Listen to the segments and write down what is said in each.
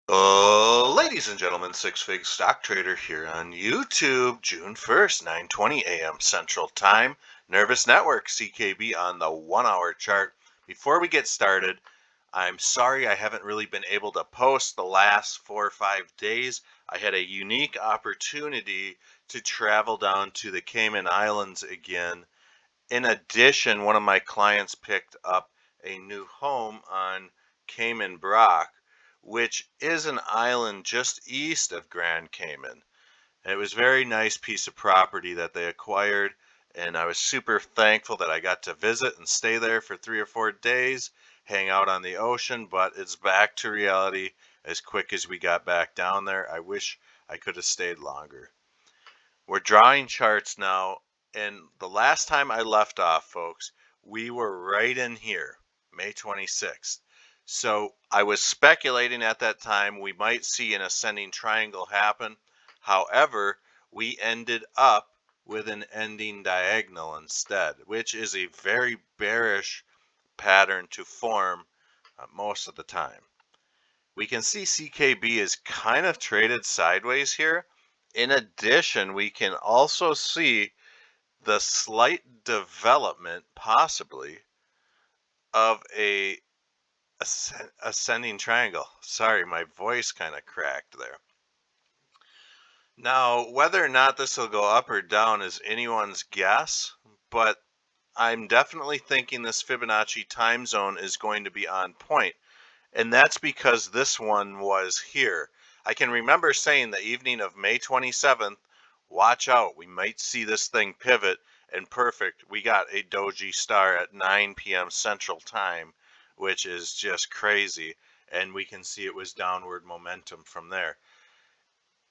Ladies and gentlemen, Six Fig Stock Trader here on YouTube, June 1st, 9:20 a.m. Central Time. Nervous Network, CKB on the 1 hour chart. Before we get started, I'm sorry I haven't really been able to post the last 4 or 5 days. I had a unique opportunity to travel down to the Cayman Islands again. In addition, one of my clients picked up a new home on Cayman Brac, which is an island just east of Grand Cayman. And it was a very nice piece of property that they acquired, and I was super thankful that I got to visit and stay there for 3 or 4 days, hang out on the ocean, but it's back to reality as quick as we got back down there. I wish I could have stayed longer. We're drawing charts now, and the last time I left off, folks, we were right in here, May 26th. So I was speculating at that time we might see an ascending triangle happen. However, we ended up with an ending diagonal instead, which is a very bearish pattern to form most of the time. We can see CKB is kind of traded sideways here. In addition, we can also see the slight development, possibly, of a ascending triangle. Sorry, my voice kind of cracked there. Now, whether or not this will go up or down is anyone's guess, but I'm definitely thinking this Fibonacci time zone is going to be on point. And that's because this one was here. I can remember saying the evening of May 27th, watch out, we might see this thing pivot, and perfect, we got a doji star at 9 p.m. Central Time, which is just crazy, and we can see it was downward momentum from there.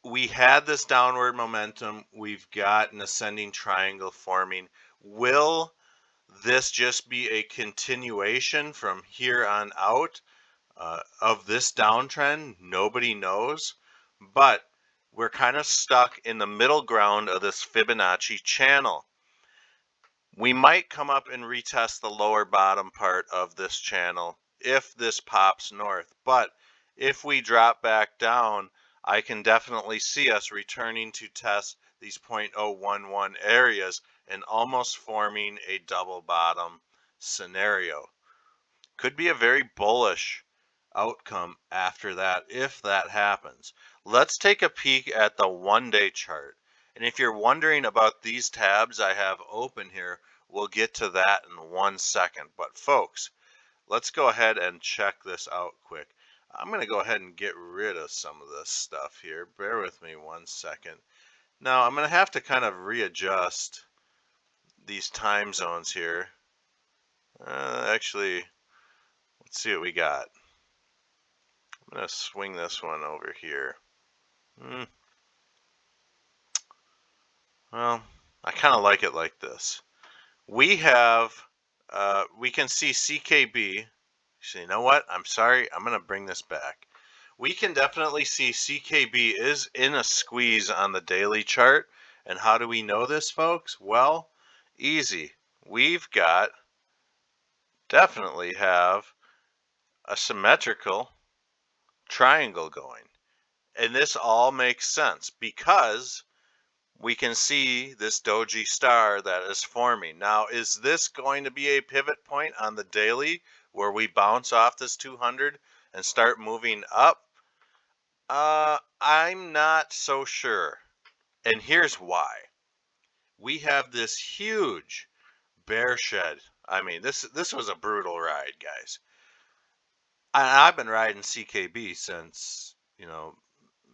We had this downward momentum, we've got an ascending triangle forming. Will this just be a continuation from here on out? Of this downtrend? Nobody knows, but we're kind of stuck in the middle ground of this Fibonacci channel. We might come up and retest the lower bottom part of this channel if this pops north, but if we drop back down, I can definitely see us returning to test these 0.011 areas and almost forming a double bottom scenario. Could be a very bullish outcome after that if that happens. Let's take a peek at the 1 day chart. And if you're wondering about these tabs I have open here, we'll get to that in 1 second. But folks, let's go ahead and check this out quick. I'm going to go ahead and get rid of some of this stuff here. Bear with me 1 second. Now I'm going to have to kind of readjust these time zones here. Actually, let's see what we got. I'm going to swing this one over here. Well, I kind of like it like this. We have, we can see CKB. So you know what? I'm sorry. I'm going to bring this back. We can definitely see CKB is in a squeeze on the daily chart. And how do we know this, folks? Well, easy. We've got, definitely have a symmetrical triangle going. And this all makes sense because we can see this doji star that is forming. Now, is this going to be a pivot point on the daily where we bounce off this 200 and start moving up? I'm not so sure. And here's why. We have this huge bear shed. I mean, this was a brutal ride, guys. I've been riding CKB since,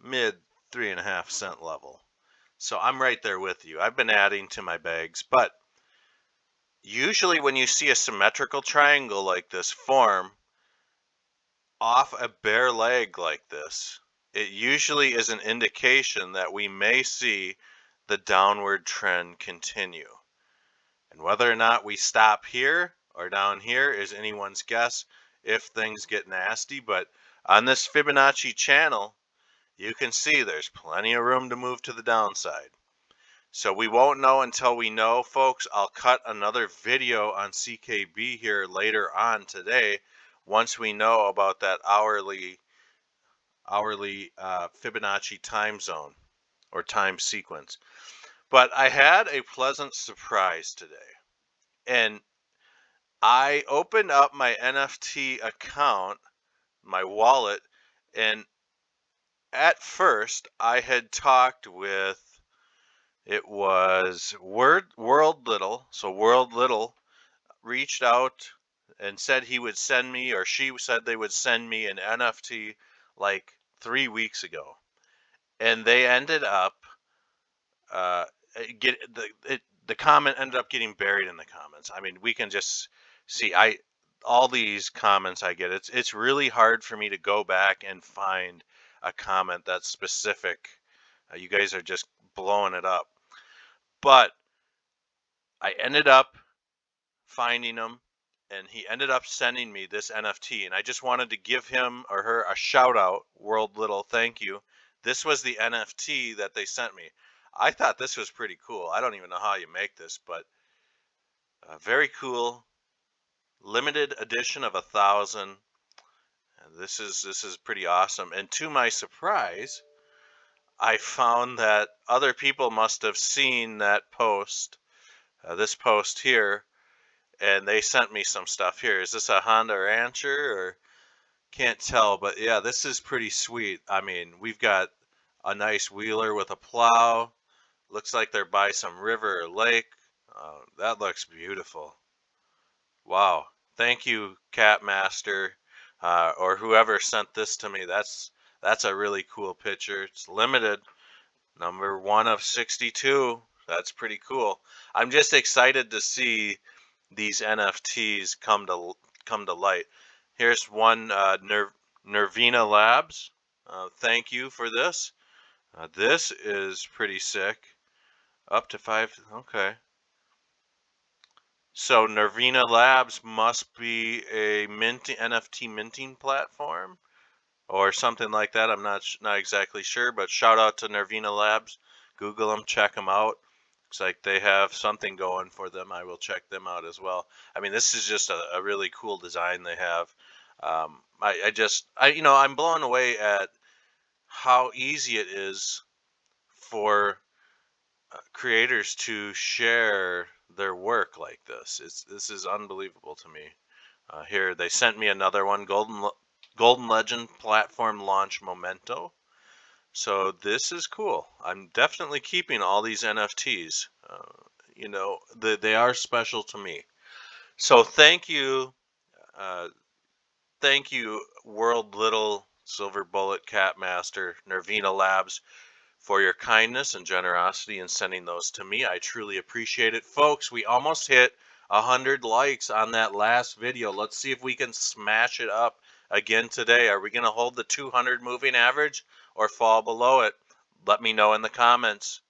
mid 3.5 cent level. So I'm right there with you. I've been adding to my bags, but usually when you see a symmetrical triangle like this form off a bare leg like this, it usually is an indication that we may see the downward trend continue. And whether or not we stop here or down here is anyone's guess if things get nasty, but on this Fibonacci channel, you can see there's plenty of room to move to the downside. So we won't know until we know, folks. I'll cut another video on CKB here later on today once we know about that hourly hourly Fibonacci time zone or time sequence. But I had a pleasant surprise today. And I opened up my NFT account, my wallet, and at first I had talked with, it was World Little. So World Little reached out and said he would send me, or she said they would send me an NFT like 3 weeks ago. And they ended up uh, the comment ended up getting buried in the comments. I mean, we can just see all these comments I get. It's really hard for me to go back and find a comment that's specific. You guys are just blowing it up. But I ended up finding him, and he ended up sending me this NFT, and I just wanted to give him or her a shout out. World Little, thank you. This was the NFT that they sent me. I thought this was pretty cool. I don't even know how you make this, but very cool. Limited edition of 1,000. This is pretty awesome. And to my surprise, I found that other people must have seen that post, this post here, and they sent me some stuff here. Is this a Honda Rancher or can't tell, but yeah, this is pretty sweet. I mean, we've got a nice wheeler with a plow. Looks like they're by some river or lake. That looks beautiful. Wow. Thank you, Cat Master, or whoever sent this to me. That's a really cool picture. It's limited, number 1 of 62. That's pretty cool. I'm just excited to see these NFTs come to light. Here's one, Nervina Labs. Thank you for this. This is pretty sick. Up to 5. Okay. So Nervina Labs must be a NFT minting platform or something like that. I'm not exactly sure, but shout out to Nervina Labs. Google them, check them out. Looks like they have something going for them. I will check them out as well. I mean, this is just a really cool design they have. I'm blown away at how easy it is for creators to share their work like this. This is unbelievable to me. Here they sent me another one, Golden Legend platform launch memento. So this is cool. I'm definitely keeping all these NFTs. They are special to me. So uh, thank you, World Little, Silver Bullet, Cat Master, Nervina Labs, for your kindness and generosity in sending those to me. I truly appreciate it. Folks, we almost hit 100 likes on that last video. Let's see if we can smash it up again today. Are we going to hold the 200 moving average or fall below it? Let me know in the comments.